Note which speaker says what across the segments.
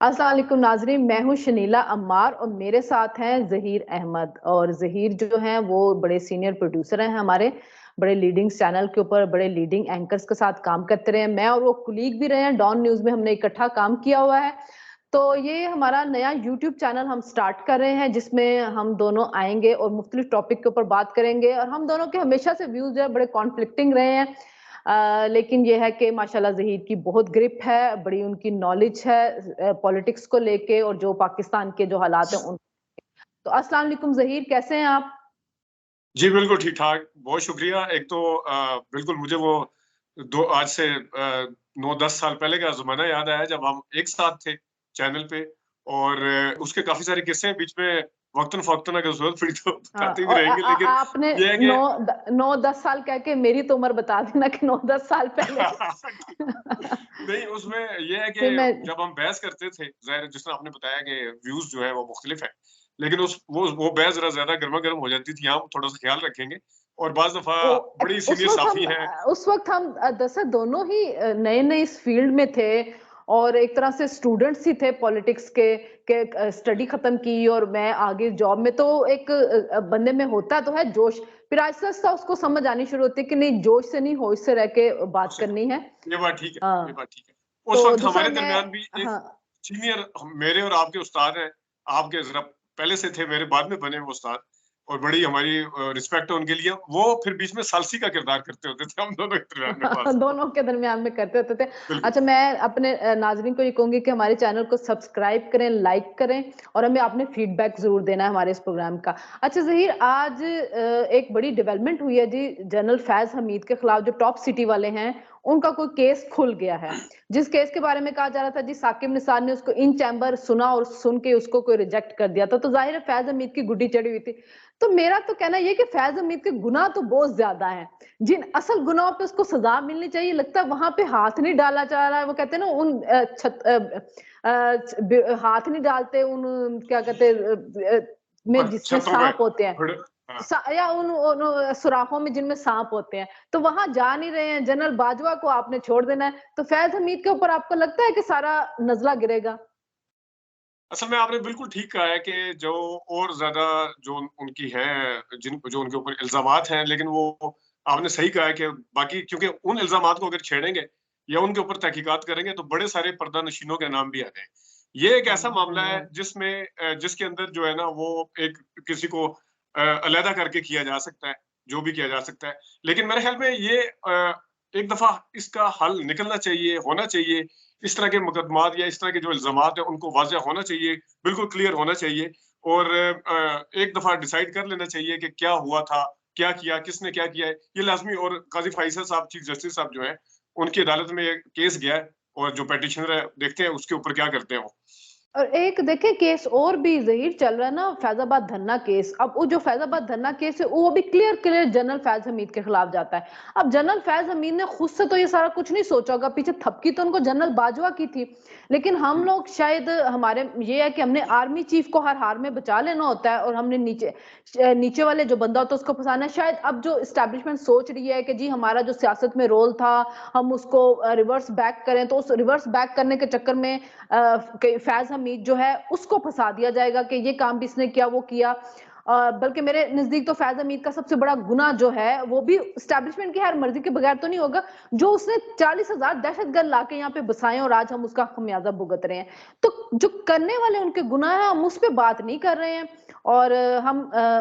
Speaker 1: अस्सलाम वालेकुम नाजरीन, मैं हूँ शनीला अम्मार और मेरे साथ हैं जहीर अहमद। और जहीर जो हैं वो बड़े सीनियर प्रोड्यूसर हैं, हमारे बड़े लीडिंग चैनल के ऊपर बड़े लीडिंग एंकर्स के साथ काम करते रहे हैं। मैं और वो कुलीग भी रहे हैं, डॉन न्यूज में हमने इकट्ठा काम किया हुआ है। तो ये हमारा नया यूट्यूब चैनल हम स्टार्ट कर रहे हैं जिसमें हम दोनों आएंगे और मुख्तलिफ टॉपिक के ऊपर बात करेंगे। और हम दोनों के हमेशा से व्यूज जो है बड़े कॉन्फ्लिक्टिंग रहे हैं, लेकिन ये है कि माशाल्लाह ज़हीर की बहुत ग्रिप है, बड़ी उनकी नॉलेज है पॉलिटिक्स को लेके और जो पाकिस्तान के जो हालात हैं उन। तो अस्सलाम वालेकुम ज़हीर, कैसे हैं आप?
Speaker 2: जी, बिल्कुल ठीक-ठाक। बहुत शुक्रिया। एक तो बिल्कुल मुझे वो दो आज से 9-10 साल पहले का ज़माना याद आया जब हम एक साथ थे चैनल पे और उसके काफ़ी सारे किस्से हैं बीच में वक़्तन-फ़वक़्तन अगर ज़रूरत पड़ी तो
Speaker 1: हाँ,
Speaker 2: बताते भी
Speaker 1: और
Speaker 2: रहेंगे लेकिन
Speaker 1: आपने
Speaker 2: ये है कि
Speaker 1: 9-10 साल कह के मेरी तो उम्र बता देना कि 9-10 साल पहले।
Speaker 2: नहीं, उसमें ये है कि
Speaker 1: फिर मैं
Speaker 2: जब हम बहस करते थे, ज़ाहिर है जिस तरह आपने बताया कि व्यूज़ जो है वो मुख्तलिफ हैं, लेकिन उस वो बहस ज़रा ज़्यादा गरमा-गरम हो जाती थी, हम थोड़ा-सा ख़्याल रखेंगे और बाज़ दफ़ा
Speaker 1: वो
Speaker 2: बड़ी सीनियर साथी हैं।
Speaker 1: उस वक्त हम दरअसल दोनों ही नए-नए इस फील्ड में थे और एक तरह से स्टूडेंट्स ही थे पॉलिटिक्स के स्टडी खत्म की और मैं आगे जॉब में। तो एक बंदे में होता तो है जोश, फिर आहिस्ता-आहिस्ता उसको समझ आनी शुरू होती है कि नहीं, जोश से नहीं होश से रह के बात
Speaker 2: उससे
Speaker 1: करनी है।
Speaker 2: ये बात ठीक है, ये
Speaker 1: हाँ,
Speaker 2: बात ठीक है। उस
Speaker 1: तो
Speaker 2: वक़्त
Speaker 1: दूसरा
Speaker 2: हमारे
Speaker 1: मैं
Speaker 2: दरमियान भी एक
Speaker 1: हाँ,
Speaker 2: सीनियर मेरे और आपके उस्ताद हैं, आपके ज़रा पहले से थे, मेरे बाद में बने वो उस्ताद और बड़ी हमारी रिस्पेक्ट है उनके लिए। वो फिर बीच में सालसी का किरदार करते होते थे हम दोनों के दरमियान में बात।
Speaker 1: दोनों के दरमियान में करते होते थे।
Speaker 2: बिल्कुल।
Speaker 1: अच्छा, मैं अपने नाज़रीन को ये कहूँगी कि हमारे चैनल को सब्सक्राइब करें, लाइक करें और हमें आपने फीडबैक ज़रूर देना है हमारे इस प्रोग्राम का। अच्छा ज़हीर, आज एक बड़ी डेवलपमेंट हुई है जी, जनरल फैज़ हमीद के खिलाफ जो टॉप सिटी वाले हैं, उनका कोई केस खुल गया है। जिस केस के बारे में कहा जा रहा था जी, साकिब निसार ने उसको इन चैम्बर सुना और सुन के उसको कोई रिजेक्ट कर दिया था, तो ज़ाहिर है फैज़ हमीद की गुड्डी चढ़ी हुई थी। तो मेरा तो कहना ये है कि फैज़ हमीद के गुनाह तो बहुत ज़्यादा हैं। जिन असल गुनाहों पे उसको सजा मिलनी चाहिए, लगता है वहां पे हाथ नहीं डाला जा रहा है। वो कहते हैं ना उन हाथ नहीं डालते उन क्या कहते में
Speaker 2: ऊपर
Speaker 1: जिसमें
Speaker 2: छतों पे
Speaker 1: सांप होते हैं,
Speaker 2: खड़े हाँ।
Speaker 1: या उन सुराखों में जिनमें सांप होते हैं, तो वहां जा नहीं रहे हैं। जनरल बाजवा को आपने छोड़ देना है, तो फैज हमीद के ऊपर आपको लगता है कि सारा नजला गिरेगा?
Speaker 2: असल में आपने बिल्कुल ठीक कहा है कि जो और ज़्यादा जो उनकी हैं, जो उनके ऊपर इल्ज़ामात हैं, लेकिन वो आपने सही कहा है कि बाकी क्योंकि उन इल्ज़ामात को अगर छेड़ेंगे या उनके ऊपर तहकीकात करेंगे तो बड़े सारे पर्दानशीनों के नाम भी आ जाएँ। ये एक ऐसा मामला है
Speaker 1: हाँ,
Speaker 2: जिसमें जिसके अंदर जो है ना वो एक किसी को अलहदा करके किया जा सकता है, जो भी किया जा सकता है। लेकिन मेरे ख़्याल में ये एक दफ़ा इसका हल निकलना चाहिए, होना चाहिए। इस तरह के मुकदमात या इस तरह के जो इल्ज़ामात हैं उनको वाज़ेह होना चाहिए, बिल्कुल क्लियर होना चाहिए और एक दफ़ा डिसाइड कर लेना चाहिए कि क्या हुआ था, क्या किया, किसने क्या किया है, ये लाज़मी। और काज़ी फैसल साहब, चीफ जस्टिस साहब जो हैं, उनकी अदालत में एक केस गया है और जो पिटीशनर है, देखते हैं उसके ऊपर क्या करते हैं वो।
Speaker 1: और एक देखिए केस और भी ज़हीर चल रहा है ना, फैज़ाबाद धरना केस। अब वो जो फैज़ाबाद धरना केस है वो भी क्लियर क्लियर जनरल फैज़ हमीद के खिलाफ जाता है। अब जनरल फैज़ हमीद ने खुद से तो ये सारा कुछ नहीं सोचा होगा, पीछे थपकी तो उनको जनरल बाजवा की थी। लेकिन हम
Speaker 2: हुँ,
Speaker 1: लोग शायद हमारे ये है कि हमने आर्मी चीफ को हर हार में बचा लेना होता है और हमने नीचे वाले जो बंदा होता है उसको फंसाना है। शायद अब जो एस्टेब्लिशमेंट सोच रही है कि जी हमारा जो सियासत में रोल था हम उसको रिवर्स बैक करें, तो उस रिवर्स बैक करने के चक्कर में फैज हमीद जो है उसको फंसा दिया जाएगा कि ये काम भी इसने किया, वो किया। बल्कि मेरे नजदीक तो फैज हमीद का सबसे बड़ा गुना जो है वो भी स्टैब्लिशमेंट की हर मर्जी के बगैर तो नहीं होगा, जो उसने 40,000 दहशतगर्द लाके यहाँ पे बसाए और आज हम उसका खमियाजा भुगत रहे हैं। तो जो करने वाले उनके गुनाह है हम उस पर बात नहीं कर रहे हैं और हम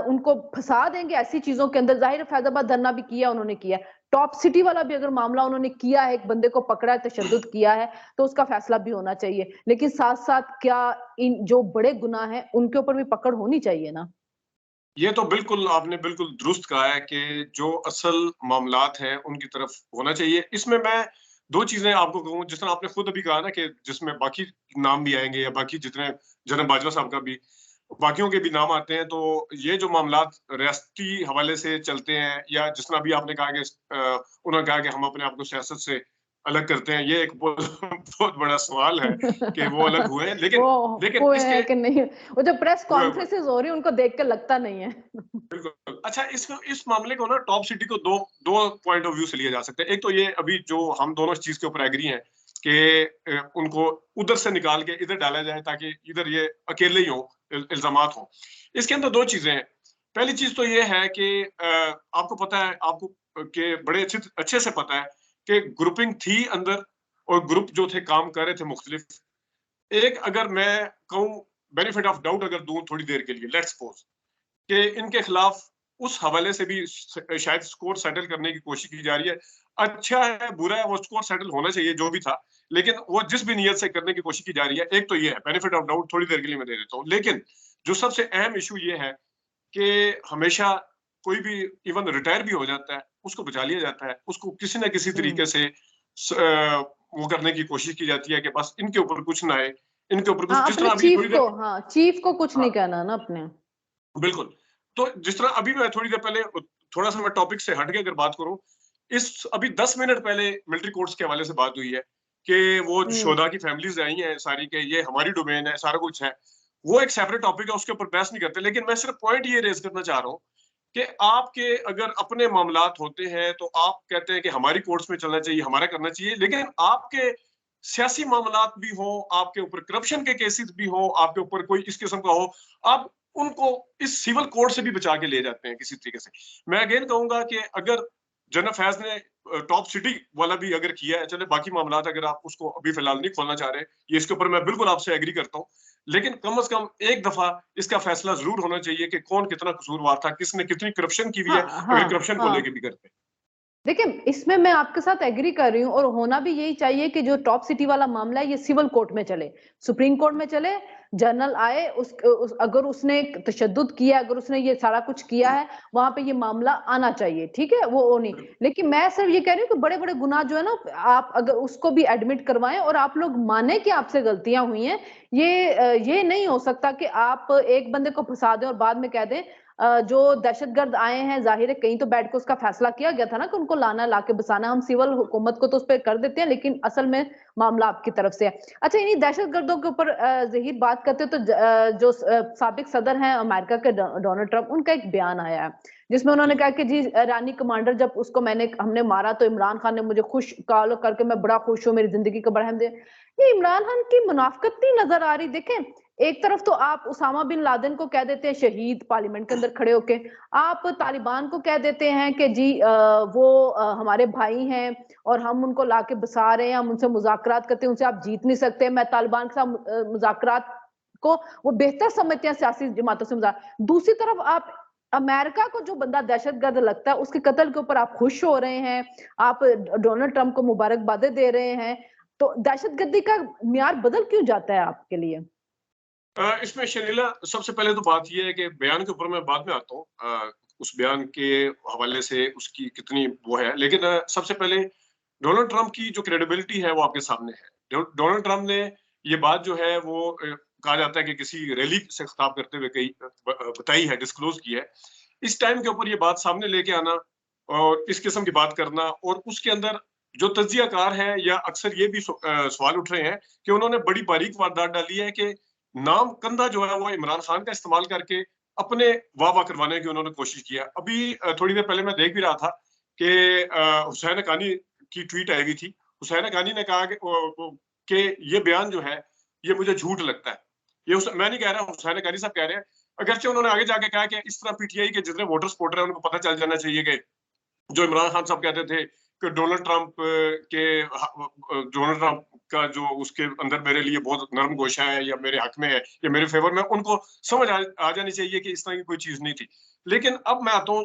Speaker 1: उनको फंसा देंगे ऐसी चीजों के अंदर। जाहिर है फैजाबाद धरना भी किया उन्होंने, किया टॉप सिटी वाला भी अगर मामला उन्होंने किया है, एक बंदे को पकड़ा है, तशद्दुद किया है, तो उसका फैसला भी होना चाहिए। लेकिन साथ-साथ क्या इन जो बड़े गुनाह हैं, उनके ऊपर भी पकड़ होनी चाहिए ना?
Speaker 2: ये तो बिल्कुल आपने बिल्कुल दुरुस्त कहा है कि जो असल मामलात हैं, उनकी तरफ होना चाहिए। इसमें मैं 2 चीज़ें आपको कहूँ, जिस तरह आपने खुद अभी कहा ना कि जिसमें बाकी नाम भी आएँगे या बाकी जितने जनरल बाजवा साहब का भी, बाकियों के भी नाम आते हैं, तो ये जो मामलात रियासती हवाले से चलते हैं या जिस तरह अभी आपने कहा कि उन्होंने कहा कि हम अपने आप को सियासत से अलग करते हैं, ये एक बहुत बहुत बड़ा सवाल है कि वो अलग हुए हैं। लेकिन
Speaker 1: वो
Speaker 2: लेकिन
Speaker 1: हुए
Speaker 2: इसके
Speaker 1: हैं कि नहीं? वो जो प्रेस
Speaker 2: हुए हुए
Speaker 1: कॉन्फ्रेंसेज़ हो रही हैं, उनको देख के लगता नहीं है।
Speaker 2: बिल्कुल। अच्छा, इस मामले को ना टॉप सिटी को 2 पॉइंट ऑफ व्यू से लिया जा सकता है। एक तो ये अभी जो हम दोनों इस चीज़ के ऊपर एग्री हैं कि उनको उधर से निकाल के इधर डाला जाए ताकि इधर ये अकेले ही हो, इल्जामात हो। इसके अंदर 2 चीजें हैं। पहली चीज तो ये है कि आपको पता है, आपको के बड़े अच्छे से पता है कि ग्रुपिंग थी अंदर, और ग्रुप जो थे काम कर रहे थे मुख्तलिफ। एक अगर मैं कहूँ, बेनिफिट ऑफ डाउट अगर दूं थोड़ी देर के लिए, लेट्स सपोज कि इनके खिलाफ उस हवाले से भी शायद स्कोर सेटल करने की कोशिश की जा रही है। अच्छा है, बुरा है, वो स्कोर सेटल होना चाहिए जो भी था, लेकिन वो जिस भी नियत से करने की कोशिश की जा रही है, एक तो ये है, बेनिफिट ऑफ डाउट थोड़ी देर के लिए मैं दे देता हूँ। लेकिन जो सबसे अहम इशू ये है कि हमेशा कोई भी इवन रिटायर भी हो जाता है, उसको बचा लिया जाता है, उसको किसी न किसी तरीके से वो करने की कोशिश की जाती है कि बस इनके ऊपर कुछ ना आए, इनके ऊपर कुछ,
Speaker 1: हाँ,
Speaker 2: जिस
Speaker 1: अपने
Speaker 2: तरह अभी
Speaker 1: चीफ
Speaker 2: थोड़ी
Speaker 1: को,
Speaker 2: देर,
Speaker 1: हाँ, चीफ को कुछ
Speaker 2: हाँ
Speaker 1: नहीं कहना ना अपने।
Speaker 2: बिल्कुल। तो जिस तरह अभी मैं थोड़ी देर पहले, थोड़ा सा मैं टॉपिक से हट के अगर बात करूं, इस अभी 10 मिनट पहले मिलिट्री कोर्ट्स के हवाले से बात हुई है कि वो
Speaker 1: हम्म।
Speaker 2: शोधा की फैमिलीज आई हैं सारी के, ये हमारी डोमेन है, सारा कुछ है। वो एक सेपरेट टॉपिक है, उसके ऊपर बहस नहीं करते, लेकिन मैं सिर्फ पॉइंट ये रेज करना चाह रहा हूँ कि आपके अगर अपने मामलात होते हैं तो आप कहते हैं कि हमारी कोर्ट्स में चलना चाहिए, हमारा करना चाहिए, लेकिन आपके सियासी मामलात भी हो, आपके ऊपर करप्शन के केसेस भी हो, आपके ऊपर कोई इस किस्म का हो, आप उनको इस सिविल कोर्ट से भी बचा के ले जाते हैं किसी तरीके से। मैं अगेन कहूंगा कि अगर जनरल फैज ने टॉप सिटी वाला भी अगर किया है, चले बाकी मामलात अगर आप उसको अभी फिलहाल नहीं खोलना चाह रहे, ये इसके ऊपर मैं बिल्कुल आपसे एग्री करता हूँ, लेकिन कम से कम एक दफा इसका फैसला जरूर होना चाहिए कि कौन कितना कसूरवार था, किसने कितनी करप्शन की हुई है,
Speaker 1: हाँ,
Speaker 2: अगर
Speaker 1: हाँ,
Speaker 2: करप्शन को
Speaker 1: हाँ।
Speaker 2: लेके भी करते हैं।
Speaker 1: देखिए, इसमें मैं आपके साथ एग्री कर रही हूँ, और होना भी यही चाहिए कि जो टॉप सिटी वाला मामला है ये सिविल कोर्ट में चले, सुप्रीम कोर्ट में चले। जनरल आए, अगर उसने तशद्दुद किया, अगर उसने ये सारा कुछ किया है, वहां पे ये मामला आना चाहिए, ठीक है, वो नहीं। लेकिन मैं सिर्फ ये कह रही हूँ कि बड़े बड़े गुनाह जो है ना, आप अगर उसको भी एडमिट करवाएं और आप लोग माने कि आपसे गलतियां हुई हैं, ये नहीं हो सकता कि आप एक बंदे को फंसा दें और बाद में कह दें जो दहशतगर्द आए हैं, जाहिर है कहीं तो बैठ के उसका फैसला किया गया था ना कि उनको लाना, लाके बसाना। हम सिविल हुकूमत को तो उस पर कर देते हैं, लेकिन असल में मामला आपकी तरफ से है। अच्छा, इन्हीं दहशतगर्दों के ऊपर जहीर बात करते हैं, तो जो साबिक सदर हैं अमेरिका के, डोनाल्ड ट्रंप, उनका एक बयान आया है जिसमें उन्होंने कहा कि जी, ईरानी कमांडर जब उसको हमने मारा तो इमरान खान ने मुझे खुश कॉल करके, मैं बड़ा खुश हूँ, मेरी जिंदगी का बड़ा अहम दिन। ये इमरान खान की मुनाफिकत नहीं नजर आ रही? देखें, एक तरफ तो आप उसामा बिन लादेन को कह देते हैं शहीद, पार्लियामेंट के अंदर खड़े होके। आप तालिबान को कह देते हैं कि जी वो हमारे भाई हैं और हम उनको लाके बसा रहे हैं, हम उनसे मुज़ाकरात करते हैं, उनसे आप जीत नहीं सकते। मैं तालिबान के साथ मुज़ाकरात को वो बेहतर समझते हैं सियासी जमातों से। दूसरी तरफ आप अमेरिका को जो बंदा दहशतगर्द लगता है उसके कत्ल के ऊपर आप खुश हो रहे हैं, आप डोनाल्ड ट्रंप को मुबारकबादें दे रहे हैं। तो दहशतगर्दी का म्यार बदल क्यों जाता है आपके लिए?
Speaker 2: इसमें शर्मिला, सबसे पहले तो बात यह है कि बयान के ऊपर मैं बाद में आता हूँ, उस बयान के हवाले से उसकी कितनी वो है, लेकिन सबसे पहले डोनाल्ड ट्रंप की जो क्रेडिबिलिटी है वो आपके सामने है। डोनाल्ड ट्रंप ने ये बात जो है वो कहा जाता है कि किसी रैली से खिताब करते हुए कही बताई है, डिस्क्लोज की है। इस टाइम के ऊपर ये बात सामने लेके आना और इस किस्म की बात करना, और उसके अंदर जो तज्जियाकार है, या अक्सर ये भी सवाल उठ रहे हैं कि उन्होंने बड़ी बारीक वारदात डाली है कि नाम कंधा जो है वो इमरान खान का इस्तेमाल करके अपने वाह वाह करवाने की उन्होंने कोशिश किया। अभी थोड़ी देर पहले मैं देख भी रहा था कि हुसैन हक्कानी की ट्वीट आई हुई थी। हुसैन हक्कानी ने कहा कि ये बयान जो है ये मुझे झूठ लगता है। मैं नहीं कह रहा, हुसैन हक्कानी साहब कह रहे हैं। अगरचे उन्होंने आगे जाके कहा कि इस तरह पीटीआई के जितने वोटर सपोर्टर है उनको पता चल जाना चाहिए कि जो इमरान खान साहब कहते थे कि डोनाल्ड ट्रंप डोनाल्ड ट्रंप का जो उसके अंदर मेरे लिए बहुत नरम गोशा है या मेरे हक में है या मेरे फेवर में, उनको समझ आ जानी चाहिए कि इस तरह की कोई चीज नहीं थी। लेकिन अब मैं आता हूँ,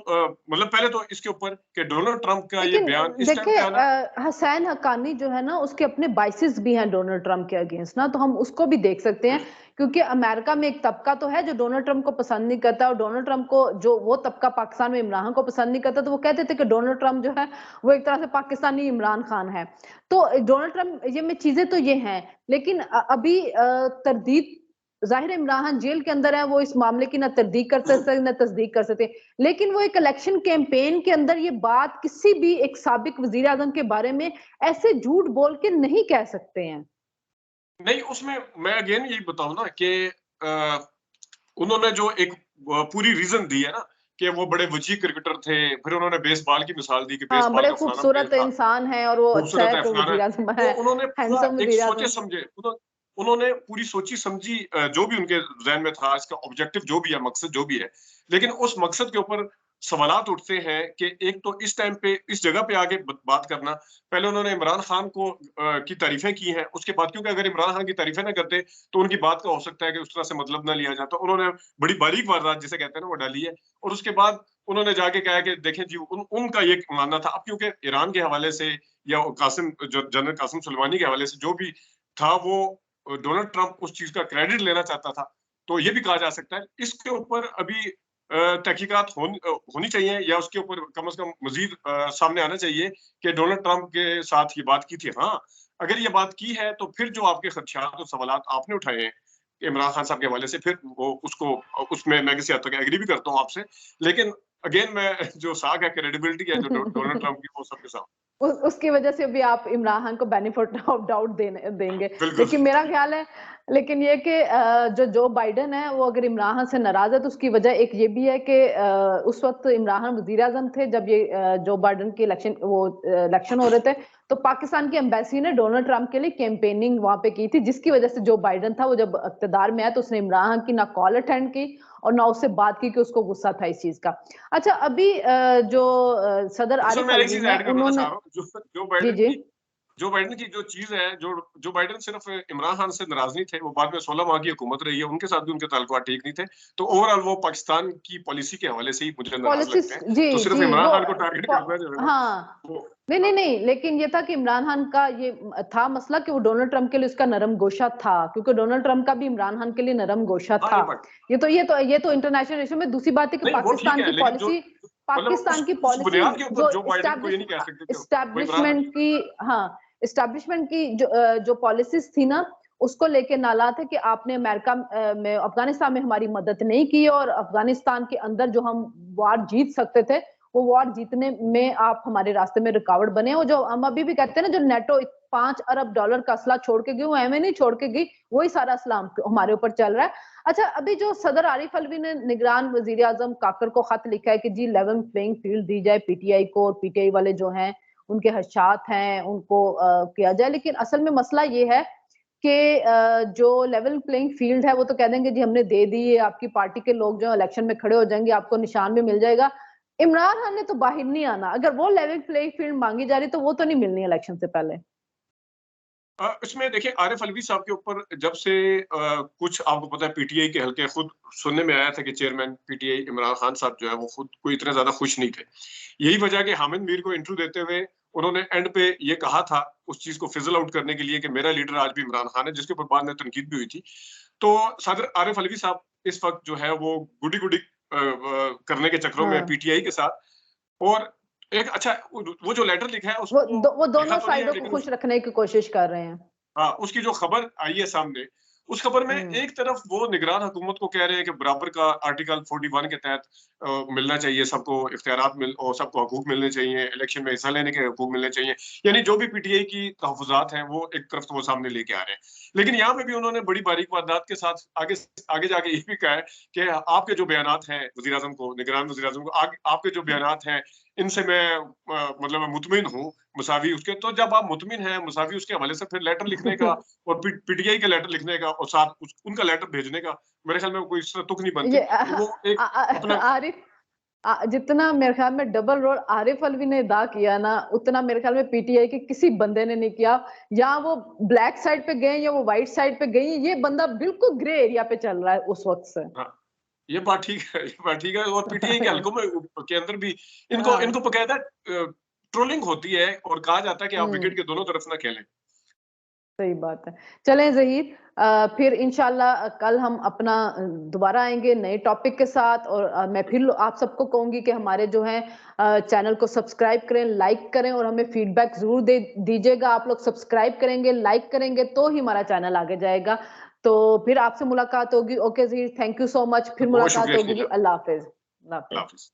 Speaker 2: मतलब पहले तो इसके ऊपर कि डोनाल्ड ट्रंप का ये
Speaker 1: लेकिन
Speaker 2: बयान इस टाइम पे
Speaker 1: देखिए,
Speaker 2: आना।
Speaker 1: हसैन हक्कानी जो है ना, उसके अपने बाइसेस भी हैं डोनाल्ड ट्रंप के अगेंस्ट ना, तो हम उसको भी देख सकते हैं। क्योंकि अमेरिका में एक तबका तो है जो डोनाल्ड ट्रंप को पसंद नहीं करता, और डोनाल्ड ट्रंप को जो वो तबका पाकिस्तान में इमरान खान को पसंद नहीं करता, तो वो कहते थे कि डोनाल्ड ट्रंप जो है वो एक तरह से पाकिस्तानी इमरान खान है। तो डोनाल्ड ट्रंप, ये में चीजें तो ये हैं, लेकिन अभी तरदीद, जाहिर है इमरान खान जेल के अंदर है, वो इस मामले की ना तरदीद कर सकते ना तस्दीक कर सकते। लेकिन वो एक इलेक्शन कैंपेन के अंदर ये बात किसी भी एक साबिक वजीर आजम के बारे में ऐसे झूठ बोल के नहीं कह सकते हैं।
Speaker 2: नहीं, उसमें मैं अगेन यही बताऊं ना कि उन्होंने जो एक पूरी रीजन दी है ना कि वो बड़े वजीह क्रिकेटर थे, फिर उन्होंने बेसबॉल की मिसाल दी कि
Speaker 1: हाँ,
Speaker 2: बेसबॉल
Speaker 1: बड़े
Speaker 2: का फलाना
Speaker 1: खूबसूरत
Speaker 2: प्लेयर था,
Speaker 1: इंसान है और वो अच्छा
Speaker 2: खूबसूरत
Speaker 1: है
Speaker 2: है,
Speaker 1: तो
Speaker 2: फलाना है।
Speaker 1: वज़ीर-ए-आज़म
Speaker 2: तो
Speaker 1: है,
Speaker 2: उन्होंने पूरा
Speaker 1: हैंडसम
Speaker 2: एक
Speaker 1: वज़ीर-ए-आज़म।
Speaker 2: सोचे-समझे उन्होंने पूरी सोची-समझी जो भी उनके ज़हन में था, इसका ऑब्जेक्टिव जो भी है, मकसद जो भी है, लेकिन उस मकसद के ऊपर सवालात उठते हैं कि एक तो इस टाइम पे, इस जगह पे आके बात करना, पहले उन्होंने इमरान खान को की तारीफ़ें की हैं, उसके बाद क्योंकि अगर इमरान खान की तारीफ़ें ना करते, तो उनकी बात का हो सकता है कि उस तरह से मतलब ना लिया जाता। उन्होंने बड़ी बारीक वारदात जिसे कहते हैं ना, वो डाली है और उसके बाद उन्होंने जाके कहा कि देखें जी, उनका ये मानना था। अब क्योंकि ईरान के हवाले से या कासिम जो जनरल कासिम सुलेमानी के हवाले से जो भी था, वो डोनाल्ड ट्रंप उस चीज़ का क्रेडिट लेना चाहता था। तो ये भी कहा जा सकता है। इसके ऊपर अभी तहकीकात होनी चाहिए या उसके ऊपर कम से कम मज़ीद सामने आना चाहिए कि डोनाल्ड ट्रंप के साथ ये बात की थी। हाँ, अगर ये बात की है तो फिर जो आपके खदशात और सवालात आपने उठाए हैं, इमरान खान साहब के हवाले से, फिर वो उसको उसमें मैं किसी हद तक एग्री भी करता हूँ आपसे। लेकिन अगेन मैं जो साख है, क्रेडिबिलिटी है जो डोनाल्ड ट्रंप की, वो सबके साथ।
Speaker 1: उसकी वजह से भी आप इमरान खान को बेनिफिट ऑफ डाउट देंगे।
Speaker 2: बिल्कुल।
Speaker 1: लेकिन मेरा ख्याल है, लेकिन ये कि जो बाइडेन है वो अगर इमरान खान से नाराज है तो उसकी वजह एक ये भी है कि उस वक्त इमरान खान वजीर आजम थे जब ये जो बाइडेन के इलेक्शन हो रहे थे, तो पाकिस्तान की एम्बेसी ने डोनाल्ड ट्रंप के लिए कैंपेनिंग वहां पे की थी, जिसकी वजह से जो बाइडेन था वो जब इक़्तिदार में आया तो उसने इमरान खान की ना कॉल अटेंड की और ना उससे बात की कि उसको गुस्सा था इस चीज का। अच्छा, अभी जो सदर
Speaker 2: सर
Speaker 1: आरिफ
Speaker 2: मैं एक
Speaker 1: अलवी
Speaker 2: चीज़
Speaker 1: हैं
Speaker 2: ऐड करना
Speaker 1: उन्होंने।
Speaker 2: चाह रहा हूँ, जो
Speaker 1: जी जी।
Speaker 2: जो बाइडेन की जो चीज़ है, जो बाइडेन सिर्फ इमरान खान से नाराज़ नहीं थे, वो बाद में 16 माह की हुकूमत रही है, उनके साथ भी उनके ताल्लुकात ठीक नहीं थे। तो ओवरऑल वो पाकिस्तान की पॉलिसी के हवाले से ही मुझे नाराज़
Speaker 1: पॉलिसिस
Speaker 2: लगते हैं।
Speaker 1: जी
Speaker 2: तो सिर्फ
Speaker 1: जी
Speaker 2: इमरान
Speaker 1: वो
Speaker 2: खान को टारगेट करना जो है ना,
Speaker 1: हाँ,
Speaker 2: वो
Speaker 1: नहीं नहीं नहीं, लेकिन ये था कि इमरान खान का ये था मसला कि वो डोनाल्ड ट्रंप के लिए उसका नरम गोशा था, क्योंकि डोनाल्ड ट्रंप का भी इमरान खान के लिए नरम गोशा
Speaker 2: हाँ,
Speaker 1: था।
Speaker 2: ये बात
Speaker 1: ये तो इंटरनेशनल रिलेशन में दूसरी बात है कि
Speaker 2: नहीं, वो ठीक है, लेकिन जो मतलब
Speaker 1: पाकिस्तान की
Speaker 2: उस
Speaker 1: पॉलिसी
Speaker 2: बुनियाद के ऊपर
Speaker 1: जो
Speaker 2: जो बाइडेन को ये नहीं कह सकते कि वो इमरान खान
Speaker 1: इस्टेब्लिशमेंट की, हाँ, इस्टेब्लिशमेंट की जो पॉलिसीज थी ना, उसको लेके नाला थे कि आपने अमेरिका में अफगानिस्तान में हमारी मदद नहीं की और अफगानिस्तान के अंदर जो हम वार जीत सकते थे वो वार जीतने में आप हमारे रास्ते में रुकावट बने। और जो हम अभी भी कहते हैं ना, जो नेटो $5 अरब का असला छोड़ के गई, वो एवं नहीं छोड़ के गई, वही सारा असला हमारे ऊपर चल रहा है। अच्छा, अभी जो सदर आरिफ अलवी ने निगरान वजीर आजम काकर को खत लिखा है कि जी लेवल प्लेइंग फील्ड दी जाए पीटीआई को, और पीटीआई वाले जो हैं उनके हशात हैं उनको किया जाए, लेकिन असल में मसला ये है कि जो लेवल प्लेइंग फील्ड है वो तो कह देंगे जी हमने दे दी है, आपकी पार्टी के लोग जो इलेक्शन में खड़े हो जाएंगे, आपको निशान भी मिल जाएगा। इमरान खान ने तो बाहर नहीं आना, अगर वो लेवल प्लेइंग फील्ड मांगी जा रही तो वो तो नहीं मिलनी इलेक्शन से पहले।
Speaker 2: इसमें देखिए आरिफ अलवी साहब के ऊपर जब से कुछ आपको पता है पीटीआई के हल्के खुद सुनने में आया था कि चेयरमैन पीटीआई इमरान खान साहब जो है वो खुद कोई इतने ज्यादा खुश नहीं थे। यही वजह कि हामिद मीर को इंटरव्यू देते हुए उन्होंने एंड पे ये कहा था उस चीज को फिजल आउट करने के लिए कि मेरा लीडर आज भी इमरान खान है, जिसके ऊपर बाद में तनकीद भी हुई थी। तो सदर आरिफ अलवी साहब इस वक्त जो है वो गुडी गुडी करने के चक्करों में
Speaker 1: हाँ,
Speaker 2: पीटीआई के साथ। और एक अच्छा वो जो लेटर लिखा है उसको
Speaker 1: वो
Speaker 2: लिखा
Speaker 1: दोनों
Speaker 2: तो नहीं है,
Speaker 1: साइडों को
Speaker 2: लेकिन
Speaker 1: खुश रखने की कोशिश कर रहे हैं।
Speaker 2: हाँ, उसकी जो खबर आई है सामने, उस खबर में
Speaker 1: हम्म।
Speaker 2: एक तरफ वो निगरान हुकूमत को कह रहे हैं कि बराबर का आर्टिकल 41 के तहत मिलना चाहिए सबको, इख्तियारात मिल और सबको हकूक मिलने चाहिए, इलेक्शन में हिस्सा लेने के हकूक मिलने चाहिए। यानी जो भी पीटीआई की तहफ़्फ़ुज़ात हैं, वो एक तरफ तो वो सामने लेके आ रहे हैं। लेकिन यहाँ पे भी उन्होंने बड़ी बारीक वारदात के साथ आगे आगे जाके ये भी कहा है कि आपके जो बयानात हैं वज़ीर-ए-आज़म को, निगरान वज़ीर-ए-आज़म को, आपके जो बयानात हैं, इनसे मैं मतलब मैं मुतमिन हूँ, मुसावी उसके। तो जब आप मुतमिन हैं, मुसावी उसके हवाले से फिर लेटर लिखने का और पीटीआई का लेटर लिखने का और साथ उनका लेटर भेजने का मेरे ख्याल में कोई इससे तुक नहीं बनती।
Speaker 1: ये
Speaker 2: तो वो एक अपना
Speaker 1: आरिफ जितना मेरे ख्याल में डबल रोल आरिफ अलवी ने अदा किया ना, उतना मेरे ख्याल में पीटीआई के किसी बंदे ने नहीं किया। या वो ब्लैक साइड पे गए या वो व्हाइट साइड पे गई, ये बंदा बिल्कुल ग्रे एरिया पे चल रहा है उस वक्त से।
Speaker 2: हाँ, ये बात ठीक है, ये बात ठीक है। और पीटीआई के हलकों में के अंदर भी इनको
Speaker 1: हाँ।
Speaker 2: इनको बकायदा ट्रोलिंग होती है और कहा जाता है कि आप
Speaker 1: हम्म।
Speaker 2: विकेट के दोनों तरफ ना खेलें।
Speaker 1: सही बात है। चलें ज़हीर, फिर इंशाल्लाह कल हम अपना दोबारा आएँगे नए टॉपिक के साथ, और मैं फिर आप सबको कहूँगी कि हमारे जो हैं चैनल को सब्सक्राइब करें, लाइक करें और हमें फीडबैक ज़रूर दे दीजिएगा। आप लोग सब्सक्राइब करेंगे, लाइक करेंगे तो ही हमारा चैनल आगे जाएगा। तो फिर आपसे मुलाकात होगी। Okay Zaheer, thank you so much. फिर
Speaker 2: बहुत
Speaker 1: मुलाकात
Speaker 2: शुक्रिया
Speaker 1: होगी जी।
Speaker 2: शकीला।
Speaker 1: अल्लाह हाफ़िज़। अल्लाह
Speaker 2: अल्लाह
Speaker 1: हाफ़िज़।
Speaker 2: हाफ़िज़।